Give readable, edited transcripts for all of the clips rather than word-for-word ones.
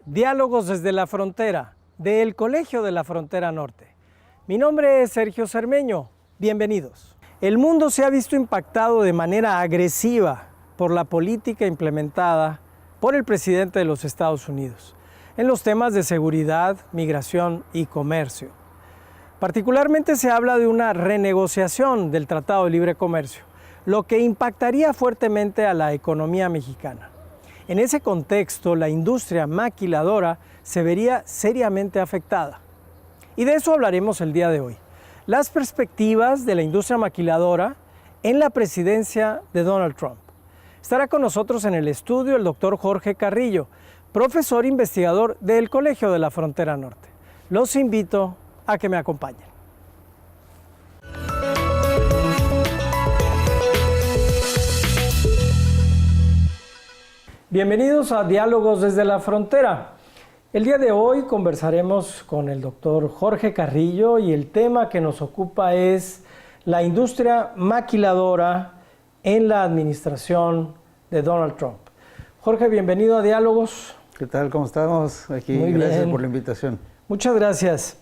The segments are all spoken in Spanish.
Diálogos desde la frontera, del Colegio de la Frontera Norte. Mi nombre es Sergio Cermeño, bienvenidos. El mundo se ha visto impactado de manera agresiva por la política implementada por el presidente de los Estados Unidos en los temas de seguridad, migración y comercio. Particularmente se habla de una renegociación del Tratado de Libre Comercio, lo que impactaría fuertemente a la economía mexicana. En ese contexto, la industria maquiladora se vería seriamente afectada. Y de eso hablaremos el día de hoy. Las perspectivas de la industria maquiladora en la presidencia de Donald Trump. Estará con nosotros en el estudio el doctor Jorge Carrillo, profesor investigador del Colegio de la Frontera Norte. Los invito a que me acompañen. Bienvenidos a Diálogos desde la Frontera. El día de hoy conversaremos con el doctor Jorge Carrillo y el tema que nos ocupa es la industria maquiladora en la administración de Donald Trump. Jorge, bienvenido a Diálogos. ¿Qué tal? ¿Cómo estamos? Aquí, Muy gracias bien. por la invitación. Muchas gracias.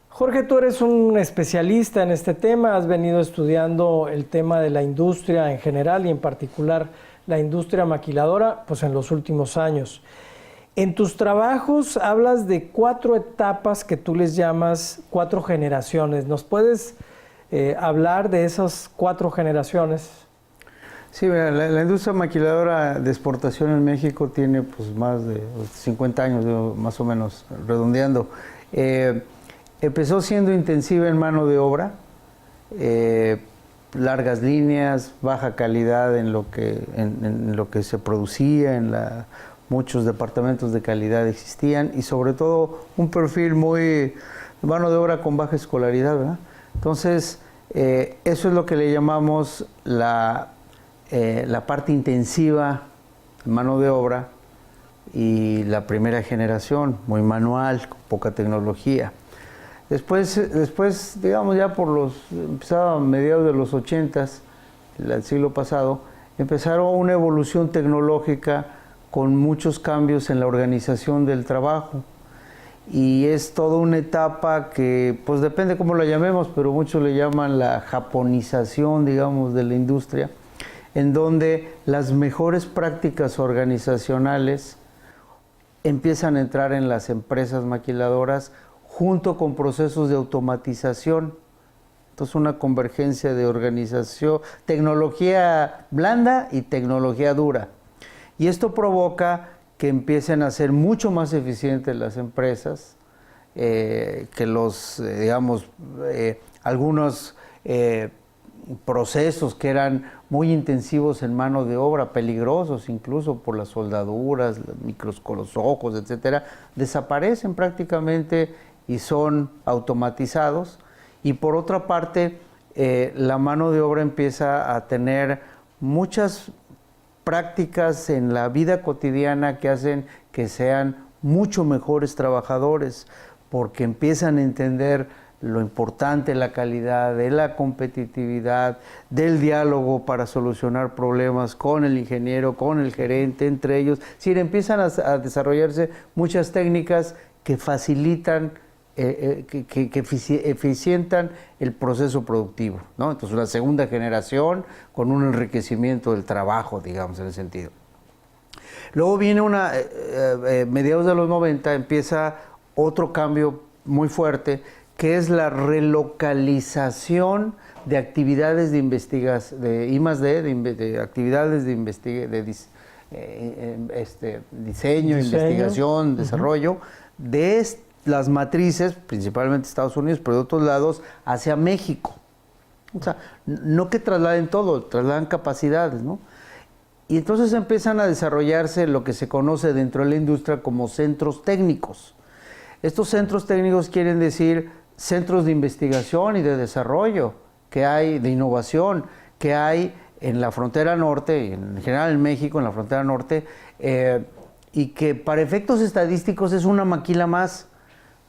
Jorge, tú eres un especialista en este tema, has venido estudiando el tema de la industria en general y en particular la industria maquiladora, pues en los últimos años. En tus trabajos hablas de 4 etapas que tú les llamas 4 generaciones. ¿Nos puedes hablar de esas 4 generaciones? Sí, mira, la industria maquiladora de exportación en México tiene pues más de 50 años, más o menos, redondeando. Empezó siendo intensiva en mano de obra, largas líneas, baja calidad en lo que se producía, muchos departamentos de calidad existían y sobre todo un perfil muy mano de obra con baja escolaridad, ¿verdad? Entonces, eso es lo que le llamamos la parte intensiva, mano de obra, y la primera generación, muy manual, con poca tecnología. Después, digamos ya empezaba a mediados de los 80s, el siglo pasado, empezaron una evolución tecnológica con muchos cambios en la organización del trabajo. Y es toda una etapa que, pues depende cómo la llamemos, pero muchos le llaman la japonización, digamos, de la industria, en donde las mejores prácticas organizacionales empiezan a entrar en las empresas maquiladoras junto con procesos de automatización. Entonces, una convergencia de organización, tecnología blanda y tecnología dura. Y esto provoca que empiecen a ser mucho más eficientes las empresas, que algunos procesos que eran muy intensivos en mano de obra, peligrosos incluso por las soldaduras, los micros con los ojos, etcétera, desaparecen prácticamente y son automatizados. Y por otra parte, la mano de obra empieza a tener muchas prácticas en la vida cotidiana que hacen que sean mucho mejores trabajadores, porque empiezan a entender lo importante, la calidad, de la competitividad, del diálogo para solucionar problemas con el ingeniero, con el gerente, entre ellos. Es decir, empiezan a desarrollarse muchas técnicas que facilitan, que eficientan el proceso productivo, ¿no? Entonces, una segunda generación con un enriquecimiento del trabajo, digamos, en ese sentido. Luego viene mediados de los 90, empieza otro cambio muy fuerte, que es la relocalización de actividades de investigación, de I+D, de actividades de diseño, investigación, desarrollo, de las matrices, principalmente Estados Unidos, pero de otros lados, hacia México. O sea, no que trasladen todo, trasladan capacidades, ¿no? Y entonces empiezan a desarrollarse lo que se conoce dentro de la industria como centros técnicos. Estos centros técnicos quieren decir centros de investigación y de desarrollo que hay, de innovación, que hay en la frontera norte, en general en México, en la frontera norte, y que para efectos estadísticos es una maquila más,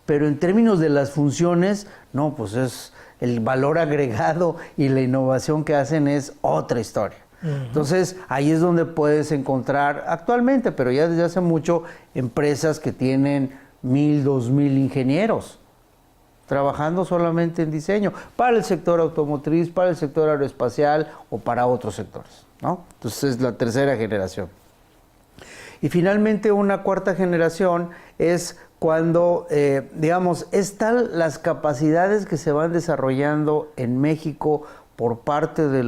pero en términos de las funciones, no, pues es el valor agregado y la innovación que hacen es otra historia. Entonces, ahí es donde puedes encontrar actualmente, pero ya desde hace mucho, empresas que tienen 1,000, 2,000 ingenieros trabajando solamente en diseño, para el sector automotriz, para el sector aeroespacial o para otros sectores, ¿no? Entonces, es la tercera generación. Y finalmente, una cuarta generación es cuando, digamos, están las capacidades que se van desarrollando en México por parte de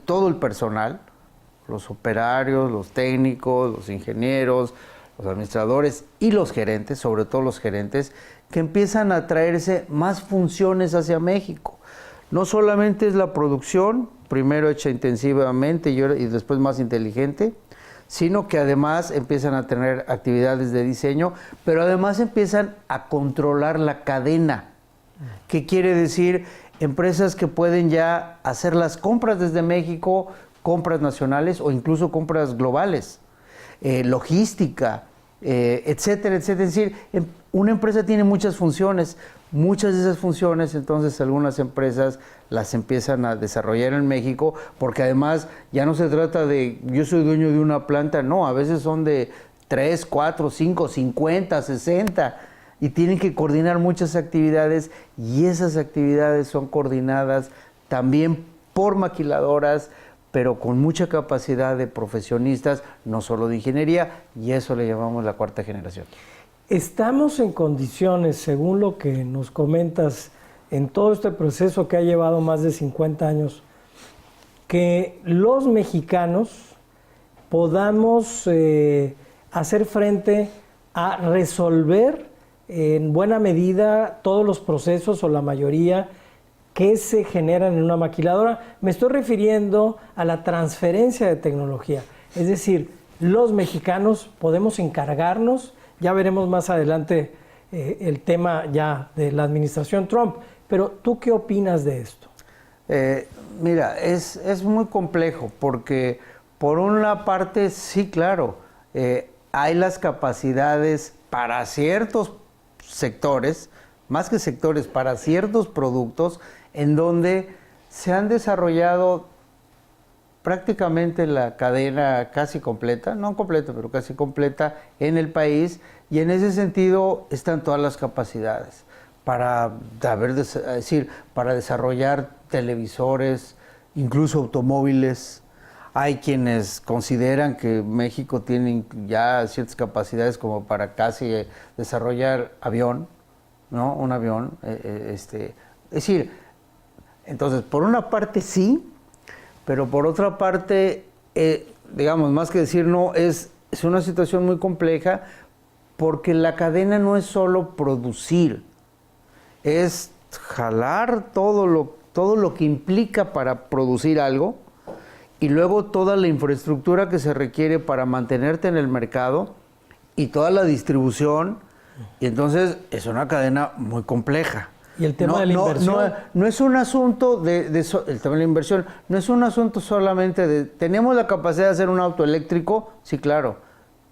todo el personal, los operarios, los técnicos, los ingenieros, los administradores y los gerentes, sobre todo los gerentes, que empiezan a traerse más funciones hacia México. No solamente es la producción, primero hecha intensivamente y después más inteligente, sino que además empiezan a tener actividades de diseño, pero además empiezan a controlar la cadena. ¿Qué quiere decir? Empresas que pueden ya hacer las compras desde México, compras nacionales o incluso compras globales, logística, etcétera, etcétera. Es decir, una empresa tiene muchas funciones, muchas de esas funciones, entonces algunas empresas las empiezan a desarrollar en México, porque además ya no se trata de yo soy dueño de una planta, no, a veces son de 3, 4, 5, 50, 60, y tienen que coordinar muchas actividades, y esas actividades son coordinadas también por maquiladoras, pero con mucha capacidad de profesionistas, no solo de ingeniería, y eso le llamamos la cuarta generación. ¿Estamos en condiciones, según lo que nos comentas, en todo este proceso que ha llevado más de 50 años, que los mexicanos podamos hacer frente a resolver en buena medida todos los procesos o la mayoría que se generan en una maquiladora? Me estoy refiriendo a la transferencia de tecnología. Es decir, los mexicanos podemos encargarnos, ya veremos más adelante el tema ya de la administración Trump, pero ¿tú qué opinas de esto? Mira, es muy complejo porque por una parte, sí, claro, hay las capacidades para ciertos sectores, más que sectores, para ciertos productos en donde se han desarrollado prácticamente la cadena casi completa, no completa, pero casi completa en el país, y en ese sentido están todas las capacidades para desarrollar televisores, incluso automóviles. Hay quienes consideran que México tiene ya ciertas capacidades como para casi desarrollar avión, ¿no? Un avión. Es decir, entonces, por una parte sí, pero por otra parte, digamos, más que decir no, es una situación muy compleja porque la cadena no es solo producir, es jalar todo lo que implica para producir algo y luego toda la infraestructura que se requiere para mantenerte en el mercado y toda la distribución, y entonces es una cadena muy compleja. Y el tema de la inversión. No es un asunto el tema de la inversión, no es un asunto solamente de, ¿tenemos la capacidad de hacer un auto eléctrico? Sí, claro.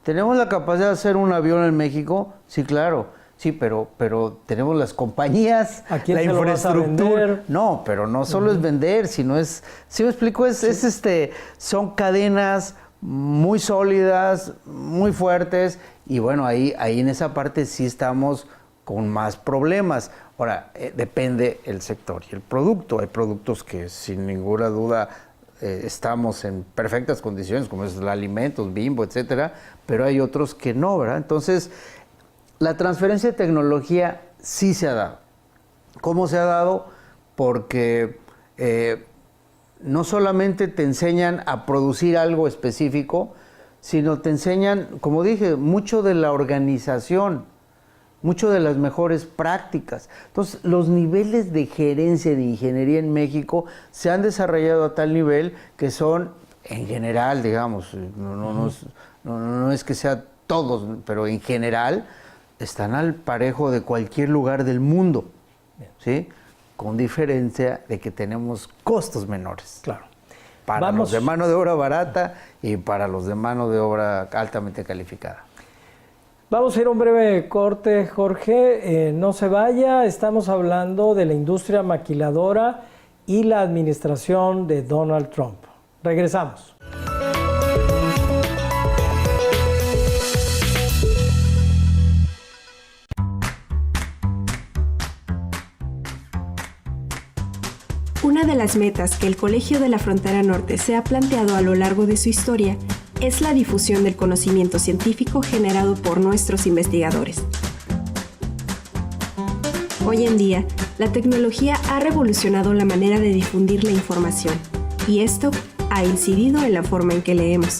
¿Tenemos la capacidad de hacer un avión en México? Sí, claro. Sí, pero tenemos las compañías, ¿a quién la se infraestructura. Lo vas a vender? No, pero no solo es vender, sino es, ¿sí me explico? Son cadenas muy sólidas, muy fuertes, y bueno, ahí en esa parte sí estamos con más problemas. Ahora, depende el sector y el producto. Hay productos que sin ninguna duda estamos en perfectas condiciones, como es el alimentos, Bimbo, etcétera, pero hay otros que no, ¿verdad? Entonces, la transferencia de tecnología sí se ha dado. ¿Cómo se ha dado? Porque no solamente te enseñan a producir algo específico, sino te enseñan, como dije, mucho de la organización, mucho de las mejores prácticas. Entonces, los niveles de gerencia de ingeniería en México se han desarrollado a tal nivel que son, en general, digamos, no es que sea todos, pero en general, están al parejo de cualquier lugar del mundo, ¿sí? Con diferencia de que tenemos costos menores. Claro. Para los de mano de obra barata y para los de mano de obra altamente calificada. Vamos a ir a un breve corte, Jorge. No se vaya, estamos hablando de la industria maquiladora y la administración de Donald Trump. Regresamos. Una de las metas que el Colegio de la Frontera Norte se ha planteado a lo largo de su historia es la difusión del conocimiento científico generado por nuestros investigadores. Hoy en día, la tecnología ha revolucionado la manera de difundir la información, y esto ha incidido en la forma en que leemos.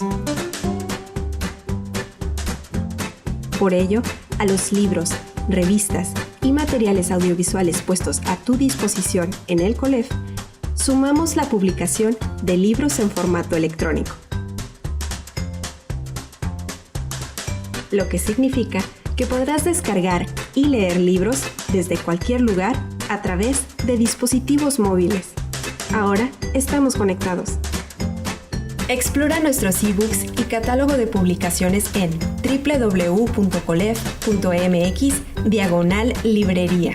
Por ello, a los libros, revistas y materiales audiovisuales puestos a tu disposición en el COLEF, sumamos la publicación de libros en formato electrónico, lo que significa que podrás descargar y leer libros desde cualquier lugar a través de dispositivos móviles. Ahora estamos conectados. Explora nuestros ebooks y catálogo de publicaciones en www.colef.mx/librería.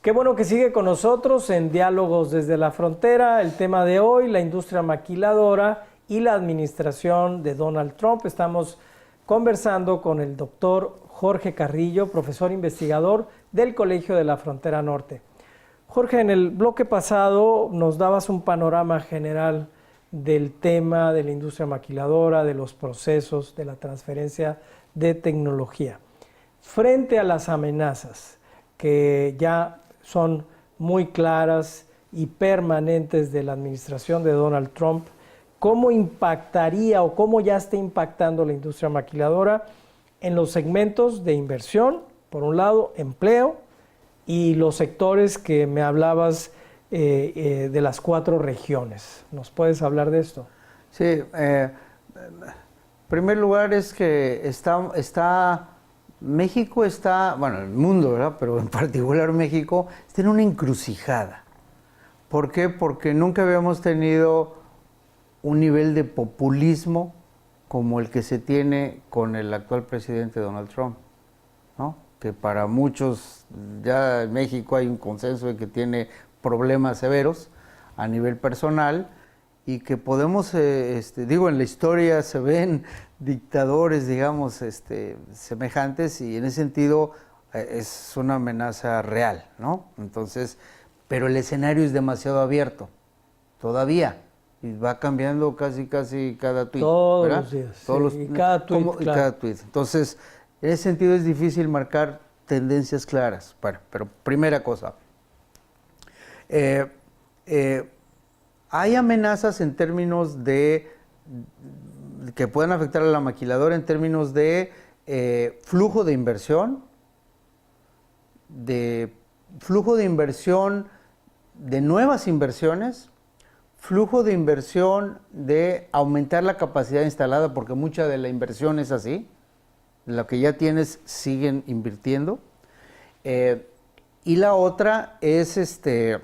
Qué bueno que sigue con nosotros en Diálogos desde la Frontera. El tema de hoy, la industria maquiladora y la administración de Donald Trump. Estamos conversando con el doctor Jorge Carrillo, profesor investigador del Colegio de la Frontera Norte. Jorge, en el bloque pasado nos dabas un panorama general del tema de la industria maquiladora, de los procesos, de la transferencia de tecnología. Frente a las amenazas que ya son muy claras y permanentes de la administración de Donald Trump, ¿cómo impactaría o cómo ya está impactando la industria maquiladora en los segmentos de inversión, por un lado, empleo, y los sectores que me hablabas de las 4 regiones? ¿Nos puedes hablar de esto? Sí, en primer lugar es que México está, bueno, el mundo, ¿verdad? Pero en particular México está en una encrucijada. ¿Por qué? Porque nunca habíamos tenido un nivel de populismo como el que se tiene con el actual presidente Donald Trump, ¿no? Que para muchos ya en México hay un consenso de que tiene problemas severos a nivel personal y que podemos, en la historia se ven dictadores, digamos, semejantes, y en ese sentido es una amenaza real, ¿no? Entonces, pero el escenario es demasiado abierto, todavía, y va cambiando casi cada tuit. Todos ¿verdad? los días, Todos sí, y cada tuit, claro. Y cada tuit. Entonces, en ese sentido es difícil marcar tendencias claras. Bueno, pero primera cosa, hay amenazas en términos de que pueden afectar a la maquiladora en términos de flujo de inversión, de nuevas inversiones, flujo de inversión de aumentar la capacidad instalada, porque mucha de la inversión es así, lo que ya tienes siguen invirtiendo, y la otra es que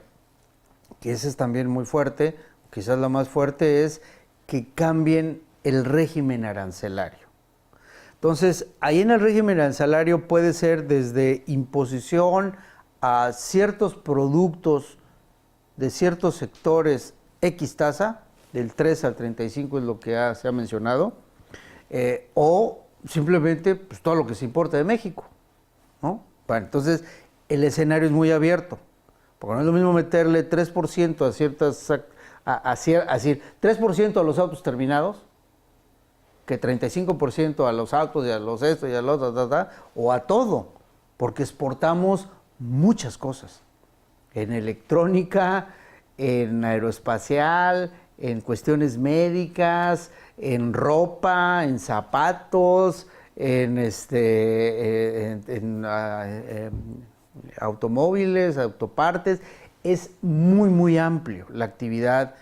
esa es también muy fuerte, quizás la más fuerte, es que cambien el régimen arancelario. Entonces, ahí en el régimen arancelario puede ser desde imposición a ciertos productos de ciertos sectores X tasa, del 3 al 35 es lo que se ha mencionado, o simplemente pues, todo lo que se importa de México, ¿no? Bueno, entonces, el escenario es muy abierto. Porque no es lo mismo meterle 3% a ciertas, decir 3% a los autos terminados, que 35% a los autos y a los esto y a los o a todo, porque exportamos muchas cosas, en electrónica, en aeroespacial, en cuestiones médicas, en ropa, en zapatos, en automóviles, autopartes. Es muy amplio la actividad,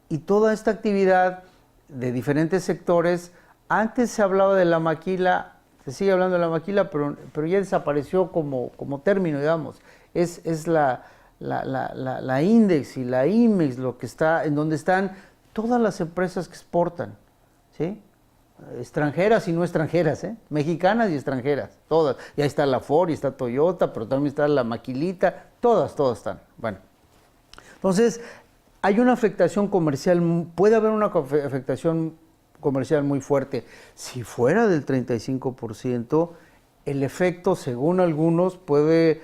y toda esta actividad de diferentes sectores. Antes se hablaba de la maquila, se sigue hablando de la maquila, pero ya desapareció como término, digamos. Es la Index y la IMEX, lo que está, en donde están todas las empresas que exportan, ¿sí? extranjeras y no extranjeras, mexicanas y extranjeras, todas. Y ahí está la Ford y está Toyota, pero también está la Maquilita, todas están. Bueno, entonces hay una afectación comercial, puede haber una afectación comercial muy fuerte. Si fuera del 35%, el efecto, según algunos, puede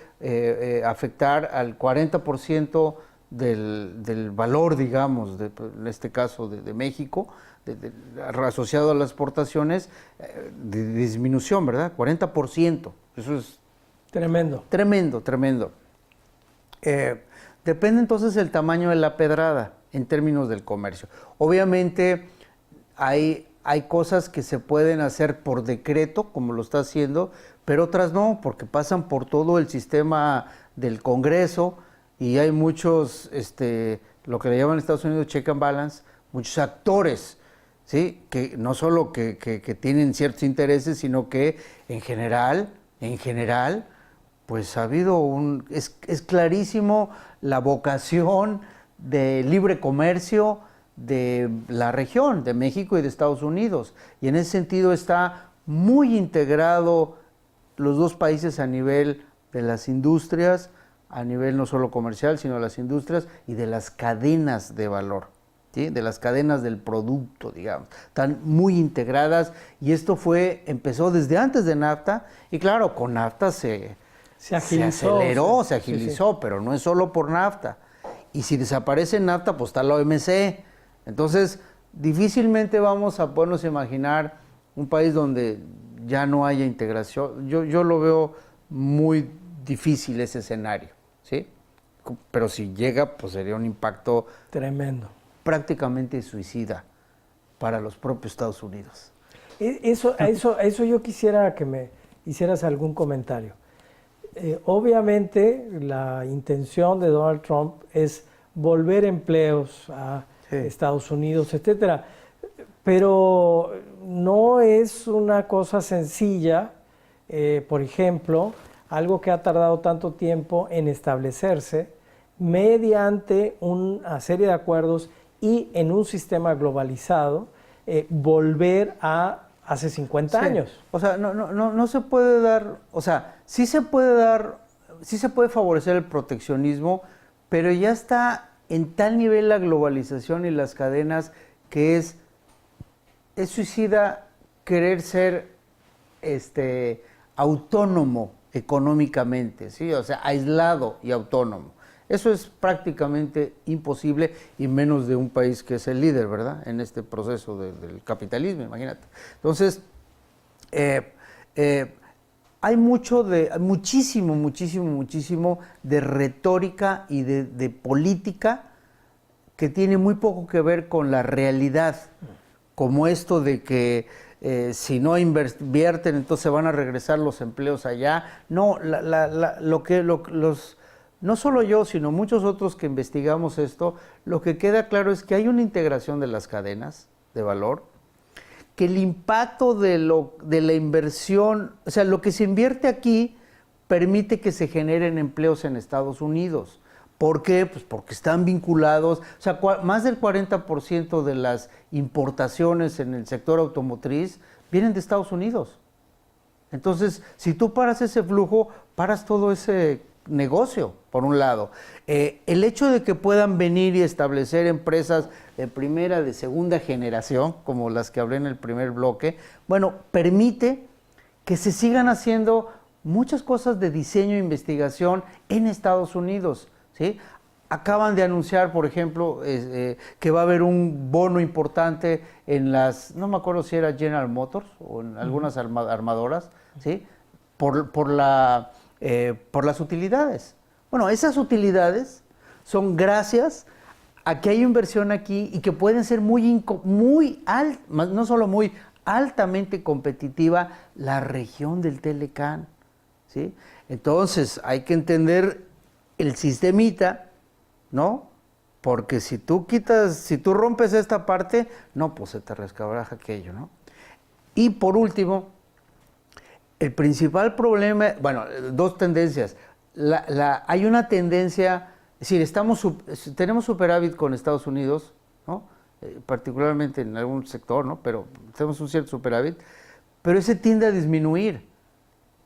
afectar al 40% del valor, digamos, en este caso de México, asociado a las exportaciones, de disminución, ¿verdad? 40%. Eso es tremendo. Tremendo. Depende entonces el tamaño de la pedrada en términos del comercio. Obviamente hay cosas que se pueden hacer por decreto, como lo está haciendo, pero otras no, porque pasan por todo el sistema del Congreso y hay muchos, lo que le llaman en Estados Unidos check and balance, muchos actores, ¿sí? Que no solo que tienen ciertos intereses, sino que en general, pues ha habido es clarísimo la vocación de libre comercio de la región, de México y de Estados Unidos. Y en ese sentido está muy integrado los dos países a nivel de las industrias, a nivel no solo comercial, sino de las industrias y de las cadenas de valor, ¿sí? De las cadenas del producto, digamos. Están muy integradas y esto empezó desde antes de NAFTA y claro, con NAFTA se aceleró, se agilizó, sí. Pero no es solo por NAFTA. Y si desaparece NAFTA, pues está la OMC. Entonces, difícilmente vamos a podernos imaginar un país donde ya no haya integración. Yo lo veo muy difícil ese escenario, ¿sí? Pero si llega, pues sería un impacto tremendo, prácticamente suicida para los propios Estados Unidos. A eso yo quisiera que me hicieras algún comentario. Obviamente la intención de Donald Trump es volver empleos a Estados Unidos, etcétera, pero no es una cosa sencilla. Por ejemplo, algo que ha tardado tanto tiempo en establecerse mediante una serie de acuerdos y en un sistema globalizado, volver a hace 50 años. O sea, no se puede dar, o sea, sí se puede favorecer el proteccionismo, pero ya está en tal nivel la globalización y las cadenas que es suicida querer ser autónomo económicamente, ¿sí? O sea, aislado y autónomo. Eso es prácticamente imposible y menos de un país que es el líder, ¿verdad? En este proceso del capitalismo, imagínate. Entonces, hay muchísimo de retórica y de política que tiene muy poco que ver con la realidad, como esto de que si no invierten, entonces se van a regresar los empleos allá. No, no solo yo, sino muchos otros que investigamos esto, lo que queda claro es que hay una integración de las cadenas de valor, que el impacto de la inversión, o sea, lo que se invierte aquí permite que se generen empleos en Estados Unidos. ¿Por qué? Pues porque están vinculados, o sea, más del 40% de las importaciones en el sector automotriz vienen de Estados Unidos. Entonces, si tú paras ese flujo, paras todo ese negocio, por un lado. El hecho de que puedan venir y establecer empresas de primera, de segunda generación, como las que hablé en el primer bloque, bueno, permite que se sigan haciendo muchas cosas de diseño e investigación en Estados Unidos, ¿sí? Acaban de anunciar, por ejemplo, que va a haber un bono importante en no me acuerdo si era General Motors o en algunas armadoras, ¿sí? Por las utilidades. Bueno, esas utilidades son gracias a que hay inversión aquí y que pueden ser no solo muy altamente competitiva la región del Telecán, ¿sí? Entonces hay que entender el sistemita, ¿no? Porque si tú rompes esta parte, no, pues se te resquebraja aquello, ¿no? Y por último, el principal problema, bueno, dos tendencias. Hay una tendencia, es decir, tenemos superávit con Estados Unidos, ¿no? particularmente en algún sector, ¿no? Pero tenemos un cierto superávit, pero ese tiende a disminuir.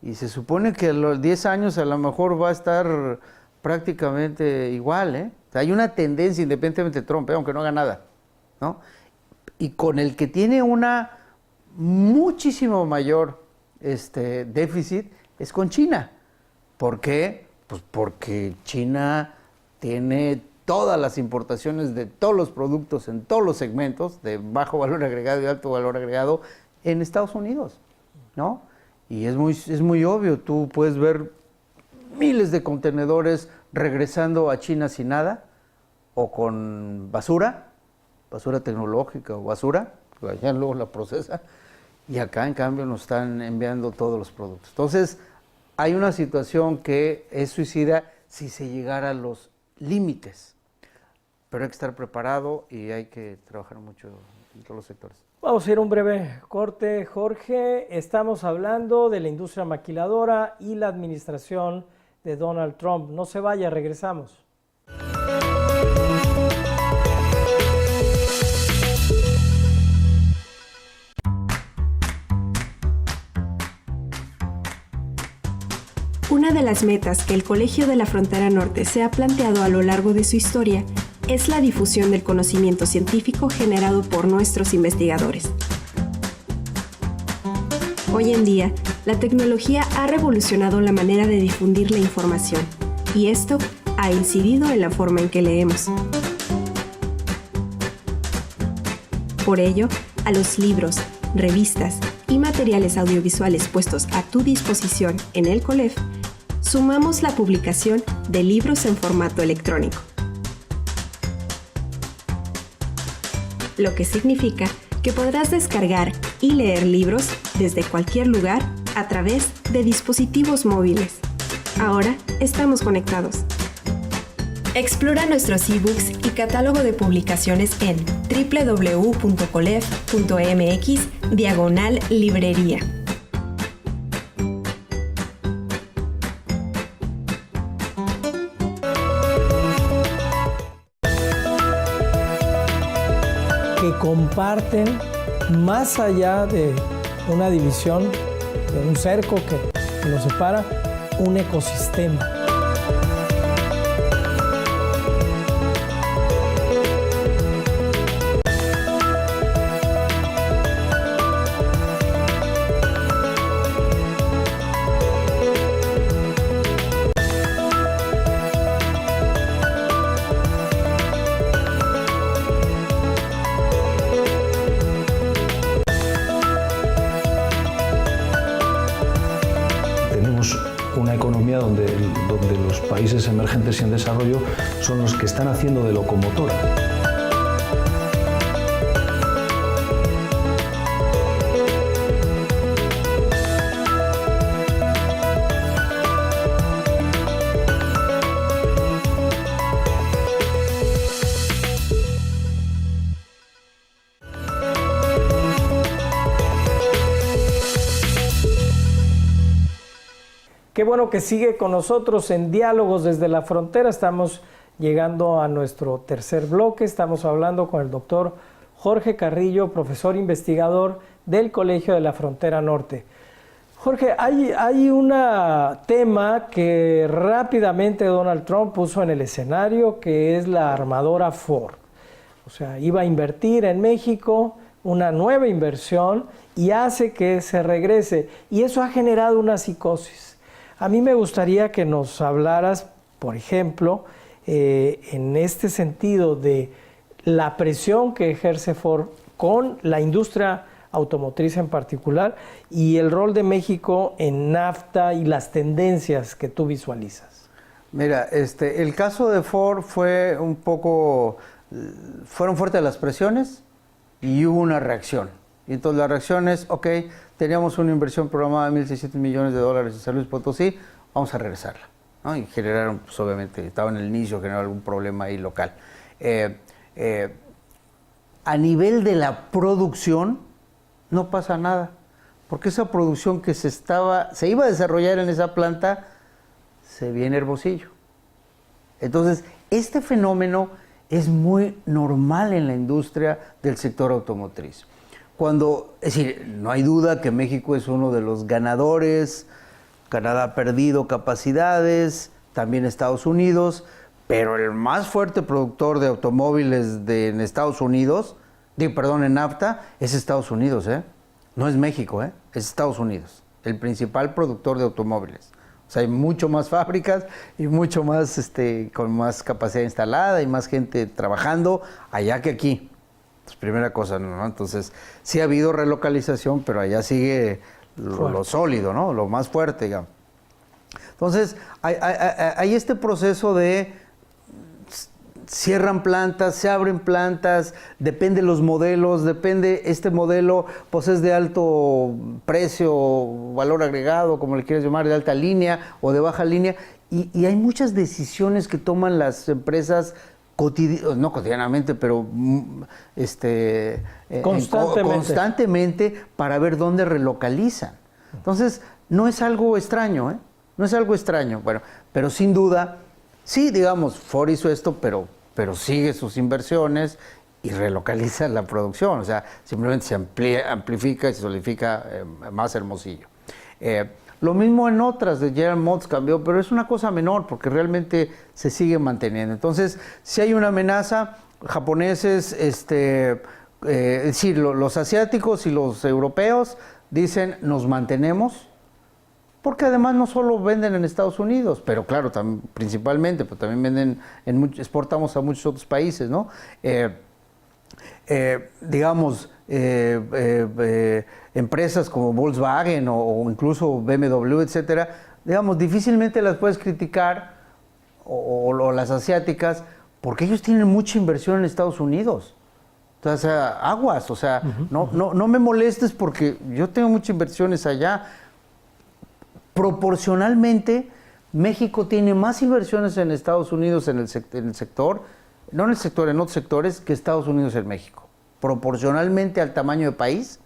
Y se supone que a los 10 años a lo mejor va a estar prácticamente igual, ¿eh? O sea, hay una tendencia, independientemente de Trump, aunque no haga nada, ¿no? Y con el que tiene una muchísimo mayor déficit es con China. ¿Por qué? Pues porque China tiene todas las importaciones de todos los productos en todos los segmentos, de bajo valor agregado y alto valor agregado, en Estados Unidos, ¿no? Y es muy obvio, tú puedes ver miles de contenedores regresando a China sin nada, o con basura tecnológica o basura, que allá luego la procesa, y acá en cambio nos están enviando todos los productos. Entonces, hay una situación que es suicida si se llegara a los límites, pero hay que estar preparado y hay que trabajar mucho en todos los sectores. Vamos a ir a un breve corte, Jorge. Estamos hablando de la industria maquiladora y la administración de Donald Trump. No se vaya, regresamos. Una de las metas que el Colegio de la Frontera Norte se ha planteado a lo largo de su historia es la difusión del conocimiento científico generado por nuestros investigadores. Hoy en día, la tecnología ha revolucionado la manera de difundir la información, y esto ha incidido en la forma en que leemos. Por ello, a los libros, revistas y materiales audiovisuales puestos a tu disposición en el COLEF, sumamos la publicación de libros en formato electrónico, lo que significa que podrás descargar y leer libros desde cualquier lugar a través de dispositivos móviles. Ahora estamos conectados. Explora nuestros ebooks y catálogo de publicaciones en www.colef.mx/librería. Que comparten más allá de una división, de un cerco que los separa, un ecosistema. Una economía donde los países emergentes y en desarrollo son los que están haciendo de locomotora. Qué bueno que sigue con nosotros en Diálogos desde la Frontera. Estamos llegando a nuestro tercer bloque. Estamos hablando con el doctor Jorge Carrillo, profesor investigador del Colegio de la Frontera Norte. Jorge, hay un tema que rápidamente Donald Trump puso en el escenario, que es la armadora Ford. O sea, iba a invertir en México, una nueva inversión, y hace que se regrese. Y eso ha generado una psicosis. A mí me gustaría que nos hablaras, por ejemplo, en este sentido de la presión que ejerce Ford con la industria automotriz en particular y el rol de México en NAFTA y las tendencias que tú visualizas. Mira, el caso de Ford fue un poco, fueron fuertes las presiones y hubo una reacción. Y entonces la reacción es, ok, teníamos una inversión programada de $1,600 millones en San Luis Potosí, vamos a regresarla, ¿no? Y generaron, pues obviamente, estaba en el inicio, generaron algún problema ahí local. A nivel de la producción, no pasa nada, porque esa producción que se iba a desarrollar en esa planta, se viene Hermosillo. Entonces, este fenómeno es muy normal en la industria del sector automotriz. Es decir, no hay duda que México es uno de los ganadores, Canadá ha perdido capacidades, también Estados Unidos, pero el más fuerte productor de automóviles en Estados Unidos, en NAFTA, es Estados Unidos, no es México, es Estados Unidos, el principal productor de automóviles. O sea, hay mucho más fábricas y mucho más, con más capacidad instalada y más gente trabajando allá que aquí. Pues primera cosa, ¿no? Entonces, sí ha habido relocalización, pero allá sigue lo sólido, ¿no? Lo más fuerte, digamos. Entonces, hay este proceso de cierran plantas, se abren plantas, depende de los modelos, este modelo pues es de alto precio, valor agregado, como le quieras llamar, de alta línea o de baja línea, y hay muchas decisiones que toman las empresas no cotidianamente, pero constantemente para ver dónde relocalizan. Entonces, no es algo extraño, no es algo extraño, bueno, pero sin duda, sí, digamos, Ford hizo esto, pero sigue sus inversiones y relocaliza la producción, o sea, simplemente se amplifica y se solidifica más Hermosillo. Lo mismo en otras, de General Motors cambió, pero es una cosa menor porque realmente se sigue manteniendo. Entonces, si hay una amenaza, japoneses, es decir, los asiáticos y los europeos dicen, nos mantenemos, porque además no solo venden en Estados Unidos, pero claro, principalmente, pero también venden, exportamos a muchos otros países, ¿no? Digamos, empresas como Volkswagen o incluso BMW, etcétera, digamos, difícilmente las puedes criticar, o las asiáticas, porque ellos tienen mucha inversión en Estados Unidos. Entonces, aguas, o sea, no me molestes porque yo tengo muchas inversiones allá. Proporcionalmente, México tiene más inversiones en Estados Unidos en otros sectores, que Estados Unidos en México. Proporcionalmente al tamaño de país,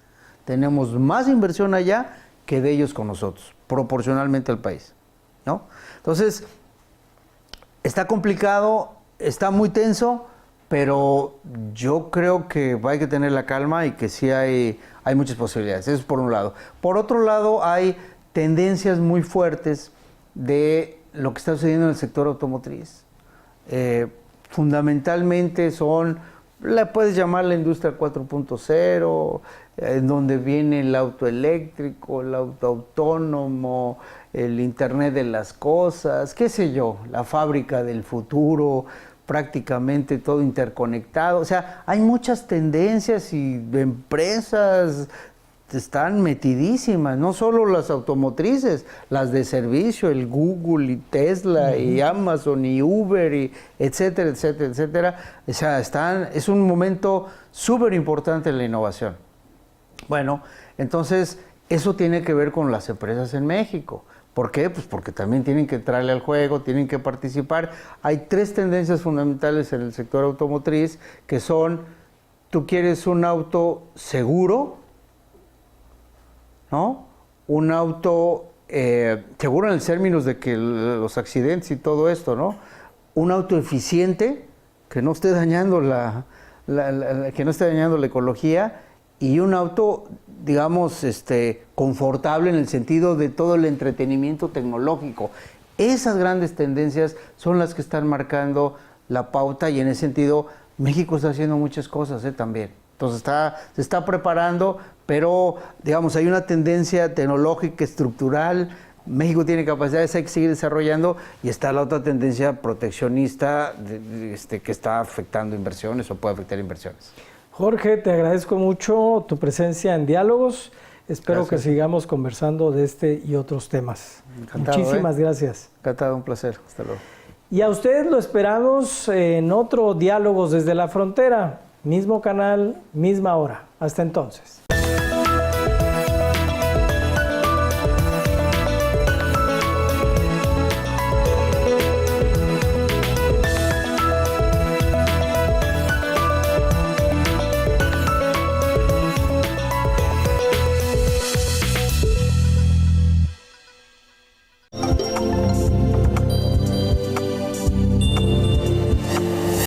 tenemos más inversión allá que de ellos con nosotros, proporcionalmente al país, ¿no? Entonces, está complicado, está muy tenso, pero yo creo que hay que tener la calma y que sí hay muchas posibilidades. Eso es por un lado. Por otro lado, hay tendencias muy fuertes de lo que está sucediendo en el sector automotriz. Fundamentalmente puedes llamar la industria 4.0, en donde viene el auto eléctrico, el auto autónomo, el Internet de las cosas, qué sé yo, la fábrica del futuro, prácticamente todo interconectado. O sea, hay muchas tendencias y empresas están metidísimas, no solo las automotrices, las de servicio, el Google y Tesla y Amazon y Uber y etcétera, etcétera, etcétera. O sea, es un momento súper importante en la innovación. Bueno, entonces eso tiene que ver con las empresas en México. ¿Por qué? Pues porque también tienen que entrarle al juego, tienen que participar. Hay tres tendencias fundamentales en el sector automotriz que son, tú quieres un auto seguro, ¿no? Un auto seguro en el términos de que los accidentes y todo esto, ¿no? Un auto eficiente, que no esté dañando que no esté dañando la ecología, y un auto, digamos, confortable en el sentido de todo el entretenimiento tecnológico. Esas grandes tendencias son las que están marcando la pauta, y en ese sentido México está haciendo muchas cosas también. Entonces se está preparando, pero digamos hay una tendencia tecnológica, estructural. México tiene capacidades, hay que seguir desarrollando, y está la otra tendencia proteccionista que está afectando inversiones o puede afectar inversiones. Jorge, te agradezco mucho tu presencia en Diálogos. Espero Gracias. que sigamos conversando de este y otros temas. Encantado, Muchísimas gracias. Encantado, un placer. Hasta luego. Y a ustedes lo esperamos en otro Diálogos desde la Frontera. Mismo canal, misma hora. Hasta entonces.